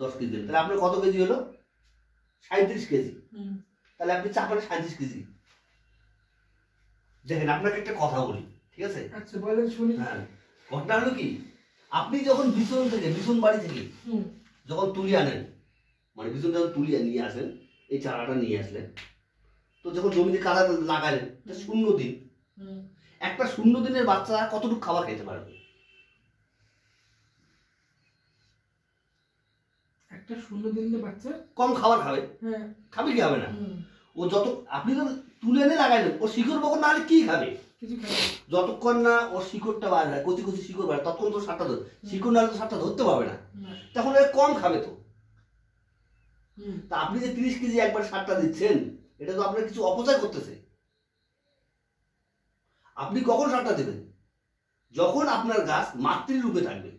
10 KG দিলেন, তাহলে আপনার কত কেজি হলো? 37 কেজি। তাহলে আপনি চাপালে 37 কেজি। দেখেন আপনাকে একটা কথা বলি, ঠিক আছে? আচ্ছা বলেন শুনি। হ্যাঁ, ঘটনা হলো কি, আপনি যখন বিছন বাড়ি থেকে যখন তুলি আনেন, মানে বিছন যখন তুলিয়ে নিয়ে আসেন, এই চারাটা নিয়ে আসলেন, তো যখন জমিতে কাদা লাগালেন, 0 দিন, একটা 0 দিনের বাচ্চা কতটুকু খাবার খেতে পারবে? একটা 0 দিনের বাচ্চা কম খাবার খাবে। হ্যাঁ, খাবে কি হবে না? ও যত আপনি তো তুলে এনে লাগাইলেন, ও শিকড় বকর না হলে কি খাবে? কিছু খাবে যতক্ষণ না ওর শিকড়টা বার হয়, কচি কচি শিকড় বার, ততক্ষণ তো সারটা ধর, শিকড় না হলে তো সারটা ধরতে পারবে না, তখন ও কম খাবে। তো তা আপনি যে 30 কেজি একবার সারটা দিচ্ছেন, এটা তো আপনার কিছু অপচয় করতেছে। আপনি কখন সারটা দেবেন? যখন আপনার গাছ মাতৃরূপে থাকবে,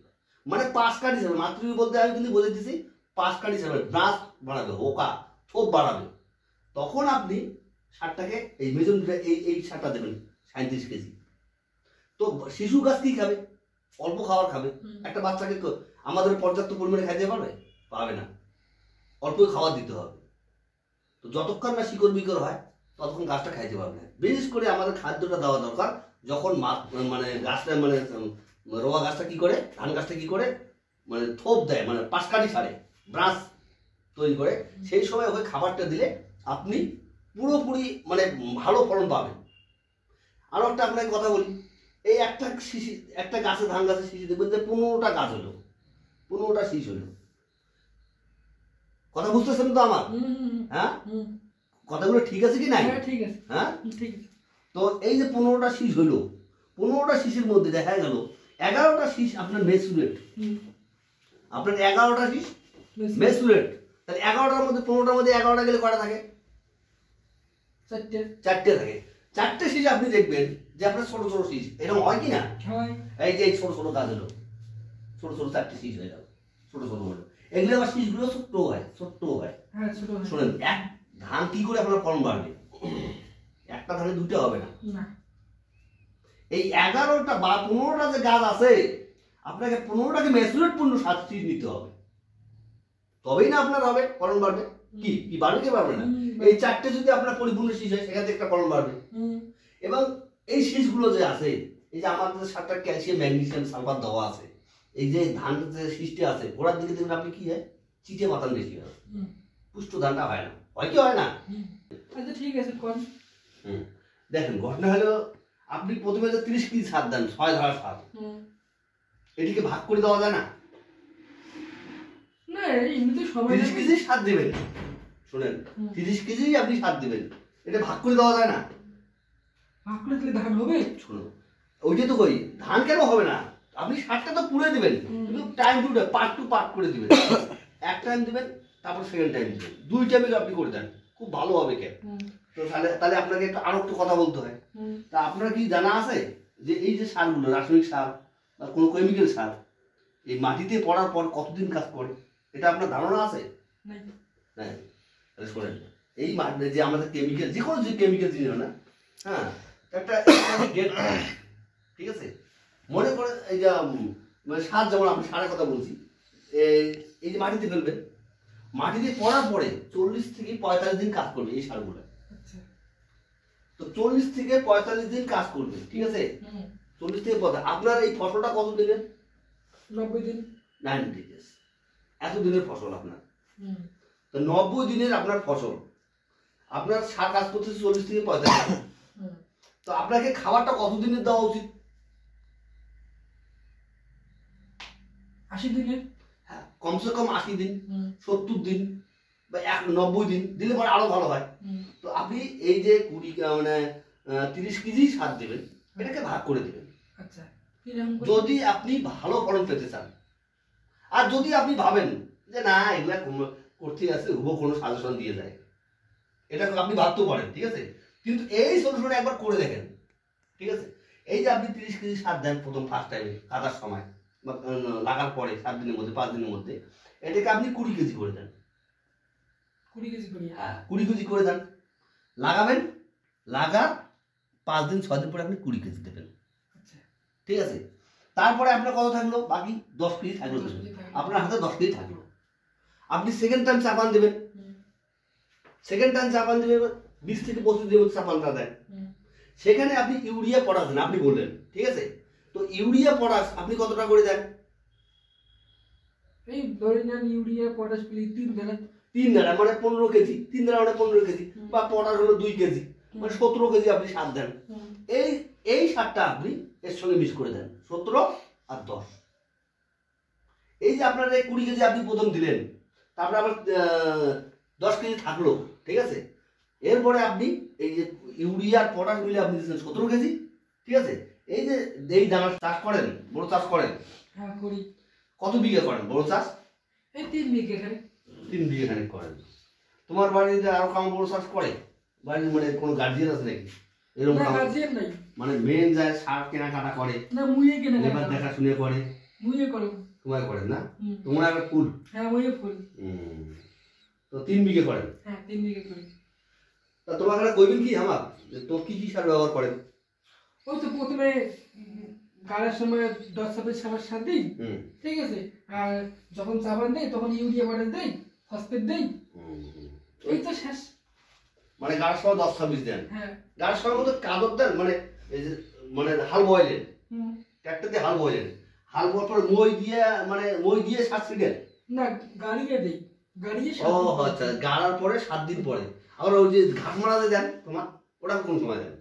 মানে 5 কাঠ হিসাবে। মাতৃরূপে বলতে আমি কিন্তু বলে দিচ্ছি 5 কাঠ হিসাবে ব্রাঞ্চ বাড়াবে, হোকা থোপ বাড়াবে, তখন আপনি সারটাকে এই মেজনটা এই সারটা দেবেন 37 কেজি। তো শিশু গাছ কি খাবে? অল্প খাবার খাবে। একটা বাচ্চাকে আমাদের পর্যাপ্ত পরিমাণে খাইতে পারবে? পাবে না, অল্প খাবার দিতে হবে। তো যতক্ষণ না শিকড় বিকড় হয় ততক্ষণ গাছটা খাইতে পারবে না। বিশেষ করে আমাদের খাদ্যটা দেওয়া দরকার যখন মানে গাছটা মানে রোয়া গাছটা কি করে, ধান গাছটা কি করে, মানে থোপ দেয়, মানে পাশকাঠি ছাড়ে, ব্রাঞ্চ তৈরি করে, সেই সময় ওই খাবারটা দিলে আপনি পুরোপুরি মানে ভালো ফলন পাবেন। আরও একটা আপনাকে কথা বলি, এই একটা গাছে, ধান গাছের শিশি দেখবেন যে 15টা গাছ হলো, 15টা শীষ হলো। কথা বুঝতেছেন তো আমার? হ্যাঁ, কথাগুলো ঠিক আছে কি নাই? ঠিক আছে। হ্যাঁ ঠিক আছে। তো এই যে 15টা শীষ হলো, 15টা শীষের মধ্যে দেখা গেল 11টা শীষ আপনার মেচুরেট। আপনার 11টা শীষ মেচুরেট, তাহলে 11টার মধ্যে 15টার মধ্যে 11টা গেলে কয়টা থাকে? 4টে থাকে। 4টে শীষ আপনি দেখবেন যে আপনার ছোট ছোট শীষ, এরকম হয় কি না? এই যে ছোট ছোট গাছ হলো, ছোট ছোট 4টে শীষ হয়ে গেল, ছোট ছোট হলো। এগুলো আবার শীষগুলো ছোট্ট হয়, ছোট্ট হয়। শোনেন, এক ধান কি করে আপনার ফলন বাড়বে? একটা ধানে 2টা হবে না। এই 11টা বা 15টা যে গাছ আছে, আপনাকে 15টাকে ম্যাচুরেট পূর্ণ শীষ নিতে হবে, তবেই না আপনার হবে ফলন বাড়বে। কি কি বাড়বে কি বাড়বে না? এই 4টে যদি আপনার পরিপূর্ণ শীষ হয়, সেখান থেকে একটা ফলন বাড়বে। এবং এই শীষগুলো যে আছে, এই যে আমাদের সারটা ক্যালসিয়াম, ম্যাগনেসিয়াম, সালফার দেওয়া আছে, এই যে ধান যে শীষটা আছে, গোড়ার দিকে দেখবেন আপনি কি হয়, চিটে পাতান বেশি হয়, পুষ্ট ধানটা হয় না। হয় কি হয় না? আচ্ছা ঠিক আছে কোন। দেখেন ঘটনা হলো, আপনি প্রথমে যে 30 কেজি সার দেন, 6 ধারা সার, এটিকে ভাগ করে দেওয়া যায় না? না, এমনিতে সবাই 30 কেজি সার দিবেন, শুনেন, 30 কেজি আপনি সার দিবেন, এটা ভাগ করে দেওয়া যায় না? ভাগ করে দিলে ধান হবে? শুনুন, ওইটা তো কই, ধান কেন হবে না? আপনি সারটা তো পুরে দিবেন, কিন্তু time two part two part করে দিবেন। এক টাইম দিবেন, তারপর সেকেন্ড টাইম দিবেন, 2 টাইমে আপনি করে দেন, খুব ভালো হবে। কেন? তো তাহলে আপনাকে আরো একটু কথা বলতে হয়। তা আপনার কি জানা আছে যে এই যে সারগুলো, রাসায়নিক সার বা কোনো কেমিক্যাল সার, এই মাটিতে পড়ার পর কতদিন কাজ করে, এটা আপনার ধারণা আছে? না। তাহলে শোনেন, এই যে আমাদের কেমিক্যাল, যে কোনো যে কেমিক্যাল জিনিস না, হ্যাঁ, একটা ডেট, ঠিক আছে? মনে করে এই যে মানে সার, যেমন আমি সারের কথা বলছি, এই যে মাটিতে ফেলবেন, মাটিতে পড়ার পরে 40 থেকে 45 দিন কাজ করবে এই সারগুলো। তো 40 থেকে 45 দিন কাজ করবে, ঠিক আছে? 40 থেকে 45। আপনার এই ফসলটা কত দিনের? 90 দিন। 90 days, এত দিনের ফসল আপনার। তো 90 দিনের আপনার ফসল, আপনার সার কাজ করতেছে 40 থেকে 45 দিন। তো আপনাকে খাবারটা কত দিনের দেওয়া উচিত? 80 দিনের। হ্যাঁ, কমসে কম 80 দিন, 70 দিন বা 90 দিন দিলে পরে আরো ভালো হয়। তো আপনি এই যে 30 কেজি সার দেবেন, এটাকে ভাগ করে দেবেন। আচ্ছা, যদি আপনি ভালো ফলন পেতে চান, আর যদি আপনি ভাবেন যে না এগুলা করতে আছে, কোনো সাজেশন দিয়ে যায়, এটা আপনি ভাবতেও পারেন, ঠিক আছে? কিন্তু এই সলিউশন একবার করে দেখেন, ঠিক আছে? এই যে আপনি 30 কেজি সার দেন প্রথম ফার্স্ট টাইমে কাটার সময় বা লাগার পরে 7 দিনের মধ্যে, 5 দিনের মধ্যে, এটাকে আপনি 20 কেজি করে দেন। 20 কেজি করে? হ্যাঁ, 20 কেজি করে দেন, লাগাবেন, লাগার 5 দিন 6 দিন পরে আপনি 20 কেজি দেবেন। ঠিক আছে? তারপরে আপনার কত থাকলো? বাকি 10 কেজি থাকলো, আপনার হাতে 10 কেজি থাকলো। আপনি সেকেন্ড টাইম চাপান দেবেন, সেকেন্ড টাইম চাপান দেবেন 20 থেকে 25 দিনের মধ্যে চাপানটা দেন। সেখানে আপনি ইউরিয়া পটাশ দেন, আপনি বললেন, ঠিক আছে? তো ইউরিয়া পটাশ আপনি কতটা করে দেন? এই ধরে নেন ইউরিয়া পটাশ গুলি 3 দানা, 3 দানা মানে 15 কেজি, 3 দানা মানে 15 কেজি, বা পটাশ হলো 2 কেজি, মানে 17 কেজি আপনি সার দেন। এই সারটা আপনি এর সঙ্গে মিক্স করে দেন, 17 আর 10। এই যে আপনার এই 20 কেজি আপনি প্রথম দিলেন, তারপরে আবার 10 কেজি থাকলো, ঠিক আছে? এরপরে আপনি এই যে ইউরিয়া আর পটাশ মিলে আপনি দিচ্ছেন 17 কেজি, ঠিক আছে? এই যে এই দানা চাষ করেন, বড় চাষ করেন? হ্যাঁ করি। কত বিঘা করেন বড় চাষ? এই 3 বিঘা খানে। 3 বিঘা খানিক করেন। তোমার বাড়িতে আরো কাম বড় চাষ করে? বাড়ির মানে কোনো গার্জিয়ান আছে নাকি এরকম? না গার্জিয়ান নাই, মানে মেন যায় সার কেনাকাটা করে, না মুইয়ে কেনা লেবার দেখাশুনে করে, মুইয়ে করো। তোমার করেন না? তোমরা একটা ফুল? হ্যাঁ মুইয়ে ফুল। তো 3 বিঘা করেন? হ্যাঁ 3 বিঘা করি। তা তোমার এখানে কইবেন কি আমার তো কি কি সার ব্যবহার করেন? ওই তো প্রথমে গাড়ার সময় 10-20 সার দিই, ঠিক আছে? আর যখন চাপান দেয় তখন ইউরিয়া পটাশ দেই, ফসফেট দেই, এই তো শেষ। মানে গাড়ার সময় 10-26 দেন? হ্যাঁ। গাড়ার সময় মতো কাদর দেন, মানে এই যে মানে হাল বয়লেন, ট্রাক্টর দিয়ে হাল বয়লেন, হাল বয়ার পর মই দিয়ে সার ছিটেন? না গাড়িয়ে দেই, গাড়িয়ে ও আচ্ছা, গাড়ার পরে 7 দিন পরে। আবার ওই যে ঘাস মারাতে দেন তোমার, ওটা কোন সময় দেন?